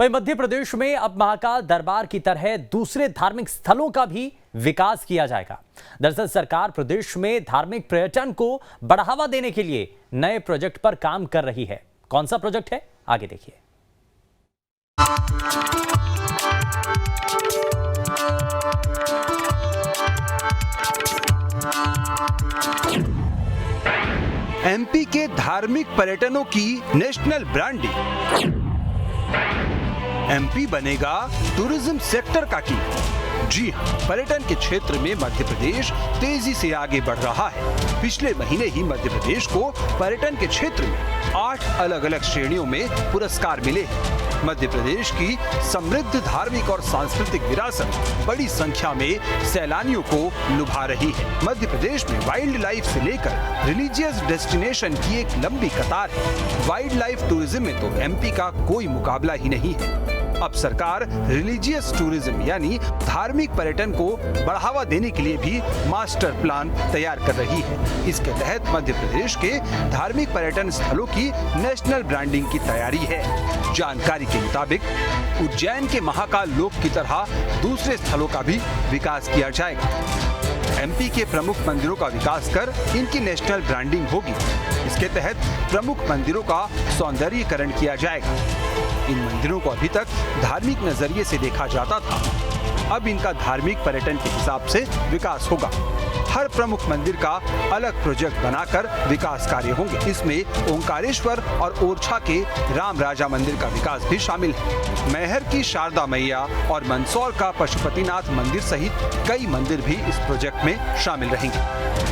वहीं मध्य प्रदेश में अब महाकाल दरबार की तरह दूसरे धार्मिक स्थलों का भी विकास किया जाएगा। दरअसल सरकार प्रदेश में धार्मिक पर्यटन को बढ़ावा देने के लिए नए प्रोजेक्ट पर काम कर रही है। कौन सा प्रोजेक्ट है, आगे देखिए। एमपी के धार्मिक पर्यटनों की नेशनल ब्रांडिंग। एमपी बनेगा टूरिज्म सेक्टर का किंग। जी हां, पर्यटन के क्षेत्र में मध्य प्रदेश तेजी से आगे बढ़ रहा है। पिछले महीने ही मध्य प्रदेश को पर्यटन के क्षेत्र में 8 अलग-अलग श्रेणियों में पुरस्कार मिले हैं। मध्य प्रदेश की समृद्ध धार्मिक और सांस्कृतिक विरासत बड़ी संख्या में सैलानियों को लुभा रही है। मध्य प्रदेश में वाइल्ड लाइफ से लेकर रिलीजियस डेस्टिनेशन की एक लंबी कतार है। वाइल्ड लाइफ टूरिज्म में तो एमपी का कोई मुकाबला ही नहीं है। अब सरकार रिलीजियस टूरिज्म यानी धार्मिक पर्यटन को बढ़ावा देने के लिए भी मास्टर प्लान तैयार कर रही है। इसके तहत मध्य प्रदेश के धार्मिक पर्यटन स्थलों की नेशनल ब्रांडिंग की तैयारी है। जानकारी के मुताबिक उज्जैन के महाकाल लोक की तरह दूसरे स्थलों का भी विकास किया जाएगा। एमपी के प्रमुख मंदिरों का विकास कर इनकी नेशनल ब्रांडिंग होगी। इसके तहत प्रमुख मंदिरों का सौंदर्यीकरण किया जाएगा। इन मंदिरों को अभी तक धार्मिक नजरिए से देखा जाता था, अब इनका धार्मिक पर्यटन के हिसाब से विकास होगा। हर प्रमुख मंदिर का अलग प्रोजेक्ट बनाकर विकास कार्य होंगे। इसमें ओंकारेश्वर और ओरछा के राम राजा मंदिर का विकास भी शामिल है। मैहर की शारदा मैया और मंदसौर का पशुपतिनाथ मंदिर सहित कई मंदिर भी इस प्रोजेक्ट में शामिल रहेंगे।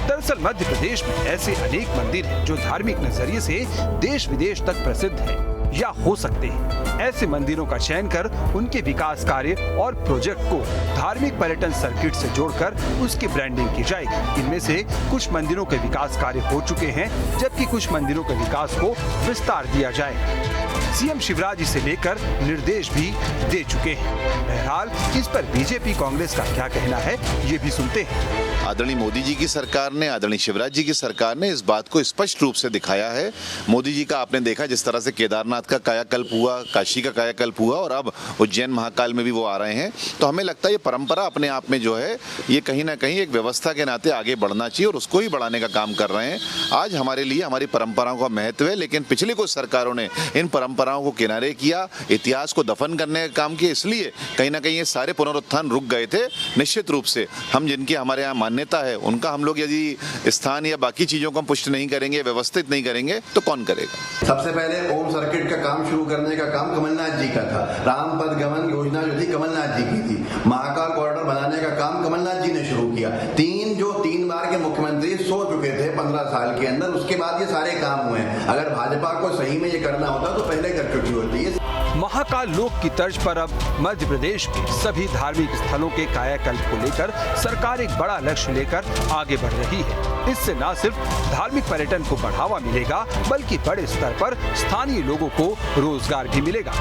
दरअसल मध्य प्रदेश में ऐसे अनेक मंदिर हैं जो धार्मिक नजरिए से देश विदेश तक प्रसिद्ध है या हो सकते हैं। ऐसे मंदिरों का चयन कर उनके विकास कार्य और प्रोजेक्ट को धार्मिक पर्यटन सर्किट से जोड़कर उसकी ब्रांडिंग की जाएगी। इनमें से कुछ मंदिरों के विकास कार्य हो चुके हैं, जबकि कुछ मंदिरों के विकास को विस्तार दिया जाएगा। सीएम शिवराज इसे लेकर निर्देश भी दे चुके हैं। बहरहाल इस पर बीजेपी कांग्रेस का क्या कहना है, ये भी सुनते हैं। आदरणीय मोदी जी की सरकार ने, आदरणीय शिवराज जी की सरकार ने इस बात को स्पष्ट रूप से दिखाया है। मोदी जी का आपने देखा जिस तरह से केदारनाथ का कायाकल्प हुआ, काशी का कायाकल्प हुआ और अब उज्जैन महाकाल में भी वो आ रहे हैं। तो हमें लगता है ये परंपरा अपने आप में जो है ये कहीं ना कहीं एक व्यवस्था के नाते आगे बढ़ना चाहिए और उसको ही बढ़ाने का काम कर रहे हैं। आज हमारे लिए हमारी परंपराओं का महत्व है, लेकिन पिछली कुछ सरकारों ने इन परंपराओं को किनारे किया, इतिहास को दफन करने का काम किया। इसलिए कहीं ना कहीं ये सारे पुनरुत्थान रुक गए थे। निश्चित रूप से हम जिनकी हमारे यहाँ मान्यता है उनका हम लोग यदि स्थान या बाकी चीजों को हम पुष्ट नहीं करेंगे, व्यवस्थित नहीं करेंगे तो कौन करेगा। सबसे पहले ओम सर्किट का काम शुरू करने का काम कमलनाथ जी का था। राम पथ गमन योजना जो थी कमलनाथ जी की थी। महाकाल कॉरिडोर बनाने का काम कमलनाथ जी ने शुरू किया। तीन बार के मुख्यमंत्री सो चुके थे 15 साल के अंदर, उसके बाद ये सारे काम हुए हैं। अगर भाजपा को सही में ये करना होता तो पहले कर चुकी होती है। महाकाल लोक की तर्ज पर अब मध्य प्रदेश के सभी धार्मिक स्थलों के कायाकल्प को लेकर सरकार एक बड़ा लक्ष्य लेकर आगे बढ़ रही है। इससे न सिर्फ धार्मिक पर्यटन को बढ़ावा मिलेगा, बल्कि बड़े स्तर पर स्थानीय लोगों को रोजगार भी मिलेगा।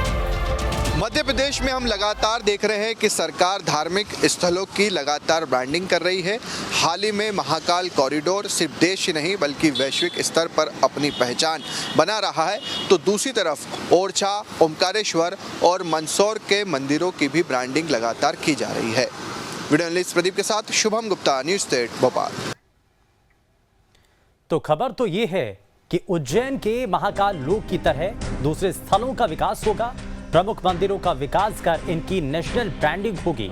मध्य प्रदेश में हम लगातार देख रहे हैं कि सरकार धार्मिक स्थलों की लगातार ब्रांडिंग कर रही है। हाल ही में महाकाल कॉरिडोर सिर्फ देश ही नहीं बल्कि वैश्विक स्तर पर अपनी पहचान बना रहा है, तो दूसरी तरफ ओरछा, ओंकारेश्वर और मंदसौर के मंदिरों की भी ब्रांडिंग लगातार की जा रही है। वीडियो जर्नलिस्ट प्रदीप के साथ शुभम गुप्ता, न्यूज़ 8 भोपाल। तो खबर तो ये है कि उज्जैन के महाकाल लोक की तरह दूसरे स्थलों का विकास होगा। प्रमुख मंदिरों का विकास कर इनकी नेशनल ब्रांडिंग होगी।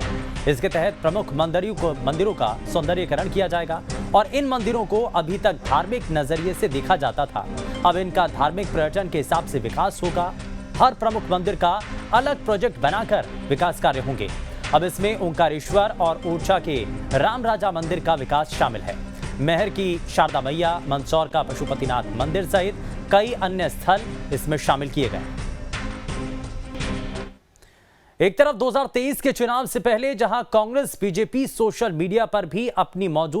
इसके तहत प्रमुख मंदिरों का सौंदर्यीकरण किया जाएगा और इन मंदिरों को अभी तक धार्मिक नजरिए से देखा जाता था, अब इनका धार्मिक पर्यटन के हिसाब से विकास होगा। हर प्रमुख मंदिर का अलग प्रोजेक्ट बनाकर विकास कार्य होंगे। अब इसमें ओंकारेश्वर और ओरछा के राम राजा मंदिर का विकास शामिल है। मैहर की शारदा मैया, मंदसौर का पशुपतिनाथ मंदिर सहित कई अन्य स्थल इसमें शामिल किए गए। एक तरफ 2023 के चुनाव से पहले जहां कांग्रेस बीजेपी सोशल मीडिया पर भी अपनी मौजूद